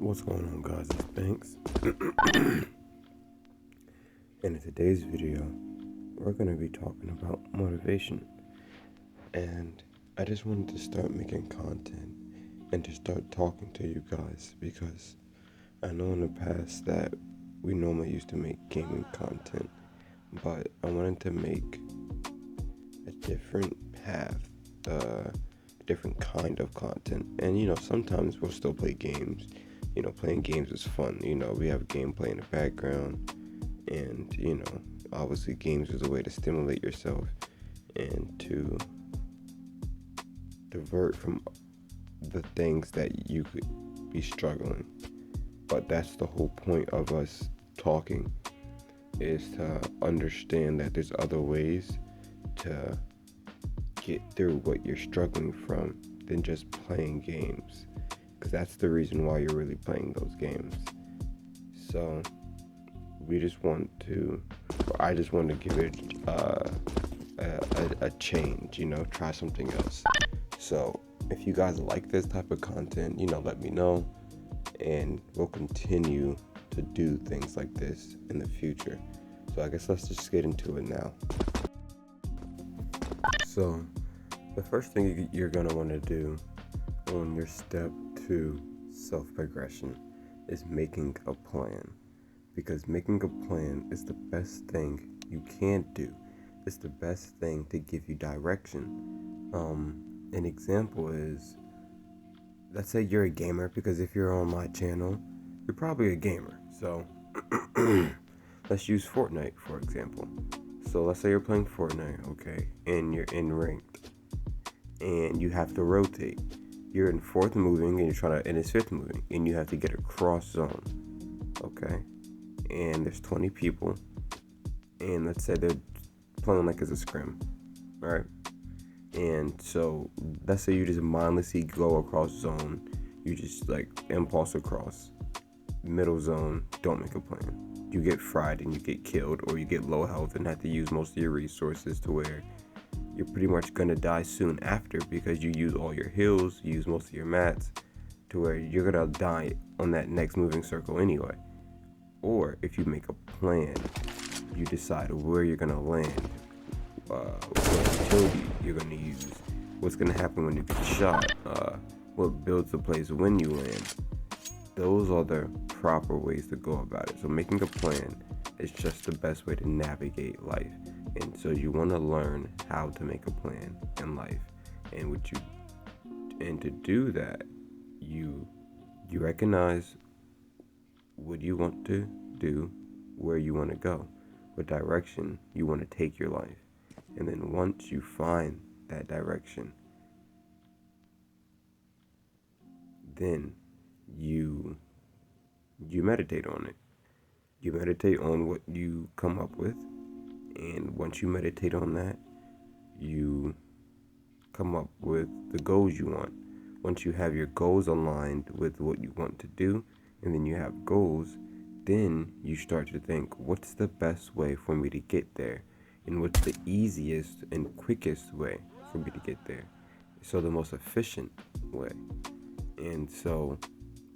What's going on, guys? It's Banks. And in today's video, we're going to be talking about motivation. And I just wanted to start making content and to start talking to you guys because I know in the past that we normally used to make gaming content, but I wanted to make a different path, different kind of content. And sometimes we'll still play games. Playing games is fun. We have gameplay in the background, and obviously games is a way to stimulate yourself and to divert from the things that you could be struggling. But that's the whole point of us talking, is to understand that there's other ways to get through what you're struggling from than just playing games, because that's the reason why you're really playing those games. So I just want to give it a change, try something else. So if you guys like this type of content, let me know, and we'll continue to do things like this in the future. So I guess let's just get into it now. So the first thing you're going to want to do on your step to self-progression is making a plan, because making a plan is the best thing you can do. It's the best thing to give you direction. An example is, let's say you're a gamer, because if you're on my channel, you're probably a gamer. So let's use Fortnite for example. So let's say you're playing Fortnite, okay, and you're in ranked, and you have to rotate. You're in fourth moving, and and it's fifth moving, and you have to get across zone, okay? And there's 20 people, and let's say they're playing like as a scrim, right? And so let's say you just mindlessly go across zone, you just like impulse across middle zone, don't make a plan. You get fried and you get killed, or you get low health and have to use most of your resources to where you're pretty much gonna die soon after, because you use all your heals, you use most of your mats, to where you're gonna die on that next moving circle anyway. Or if you make a plan, you decide where you're gonna land, what utility you're gonna use, what's gonna happen when you get shot, what builds the place when you land. Those are the proper ways to go about it. So making a plan is just the best way to navigate life. And so you want to learn how to make a plan in life. And to do that, you recognize what you want to do, where you want to go, what direction you want to take your life. And then once you find that direction, then you meditate on it. You meditate on what you come up with, and once you meditate on that, you come up with the goals you want. Once you have your goals aligned with what you want to do, and then you have goals, then you start to think, what's the best way for me to get there? And what's the easiest and quickest way for me to get there? So the most efficient way. And so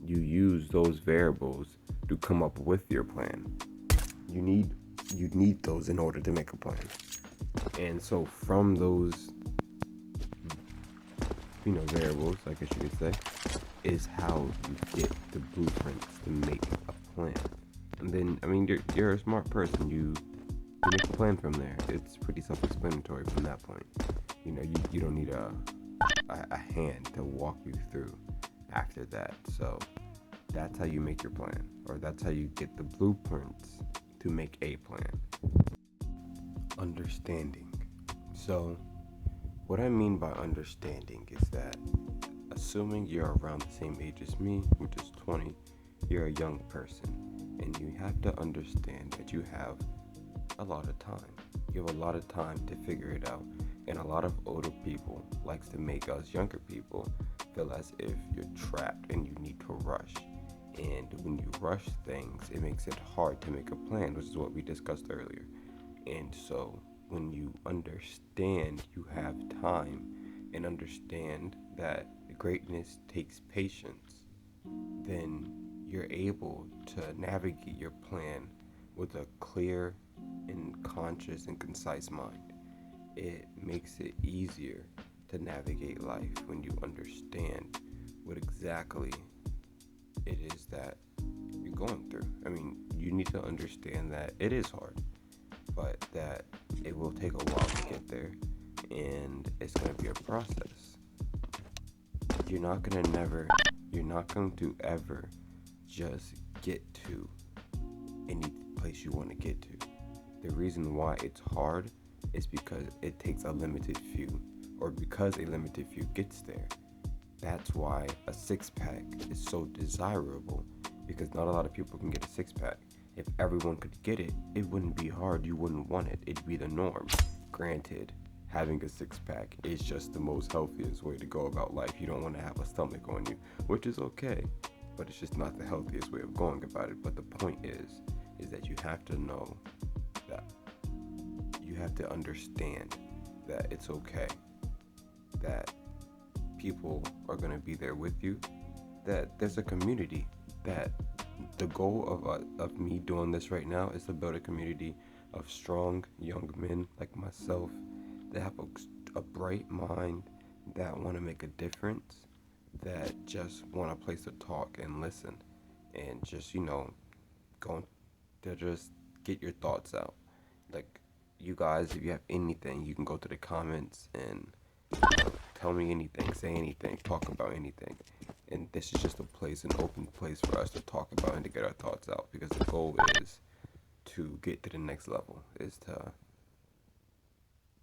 you use those variables to come up with your plan. You need those in order to make a plan. And so from those variables, I guess you could say, is how you get the blueprints to make a plan. And then you're a smart person. You make a plan from there. It's pretty self-explanatory from that point. You don't need a hand to walk you through after that. So that's how you make your plan, or that's how you get the blueprints to make a plan. Understanding. So what I mean by understanding is that, assuming you're around the same age as me, which is 20, you're a young person, and you have to understand that you have a lot of time. You have a lot of time to figure it out, and a lot of older people likes to make us younger people feel as if you're trapped and you need to rush. And when you rush things, it makes it hard to make a plan, which is what we discussed earlier. And so when you understand you have time, and understand that greatness takes patience, then you're able to navigate your plan with a clear and conscious and concise mind. It makes it easier to navigate life when you understand what exactly it is that you're going through. I mean, you need to understand that it is hard, but that it will take a while to get there, and it's going to be a process. You're not going to ever just get to any place you want to get to. The reason why it's hard is because it takes a limited few, or because a limited few gets there. That's why a six pack is so desirable, because not a lot of people can get a six pack. If everyone could get it, it wouldn't be hard. You wouldn't want it. It'd be the norm. Granted, having a six pack is just the most healthiest way to go about life. You don't want to have a stomach on you, which is okay, but it's just not the healthiest way of going about it. But the point is that you have to know that you have to understand that it's okay, that people are going to be there with you, that there's a community, that the goal of me doing this right now is to build a community of strong young men like myself that have a bright mind, that want to make a difference, that just want a place to talk and listen, and just, go to just get your thoughts out. Like, you guys, if you have anything, you can go to the comments and tell me anything, say anything, talk about anything. And this is just a place, an open place for us to talk about and to get our thoughts out, because the goal is to get to the next level, is to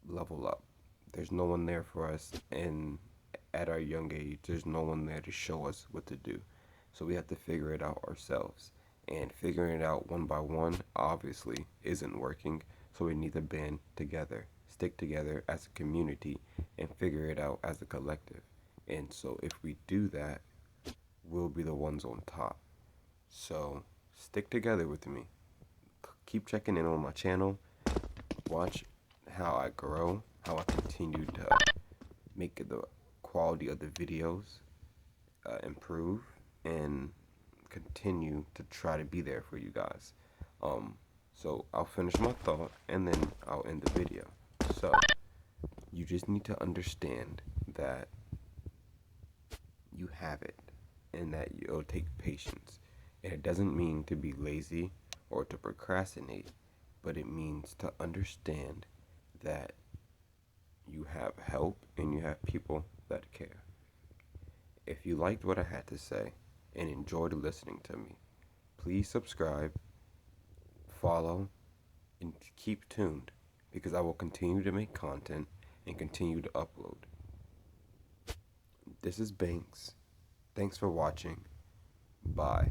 level up. There's no one there for us, and at our young age, there's no one there to show us what to do. So we have to figure it out ourselves. And figuring it out one by one obviously isn't working. So we need to band together, stick together as a community, and figure it out as a collective. And so if we do that, we'll be the ones on top. So stick together with me. Keep checking in on my channel. Watch how I grow, how I continue to make the quality of the videos improve, and continue to try to be there for you guys. So I'll finish my thought and then I'll end the video. So you just need to understand that you have it, and that it'll take patience. And it doesn't mean to be lazy or to procrastinate, but it means to understand that you have help and you have people that care. If you liked what I had to say and enjoyed listening to me, please subscribe, follow, and keep tuned, because I will continue to make content and continue to upload. This is Banks. Thanks for watching. Bye.